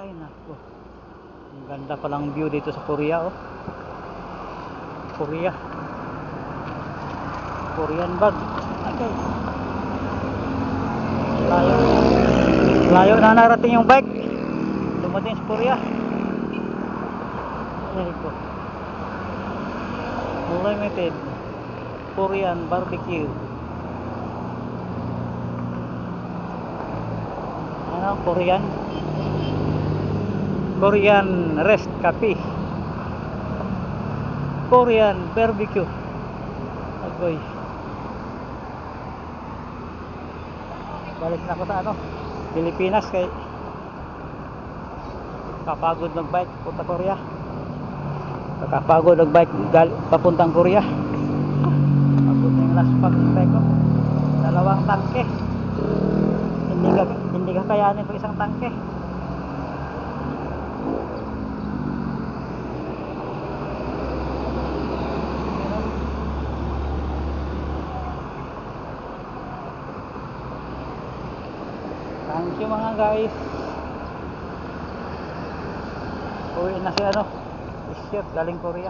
Ay nako, ang ganda palang view dito sa Korea. Oh, Korea, Korean bag. Okay, layo, layo na narating yung bike. Dumating sa Korea. Ay ko, limited Korean barbecue. Ano, Korean rest cafe, Korean barbecue. Agoy, balik na ako sa ano, Pilipinas, kay kapagod magbike punta Korea. Kapagod magbike papuntang Korea. Pagod na yung last pag-bike ko, 2 tangke. Hindi ka kayanin pag 1 tangke. Thank you mga guys. Uwi na si ano, Isyot galing Korea.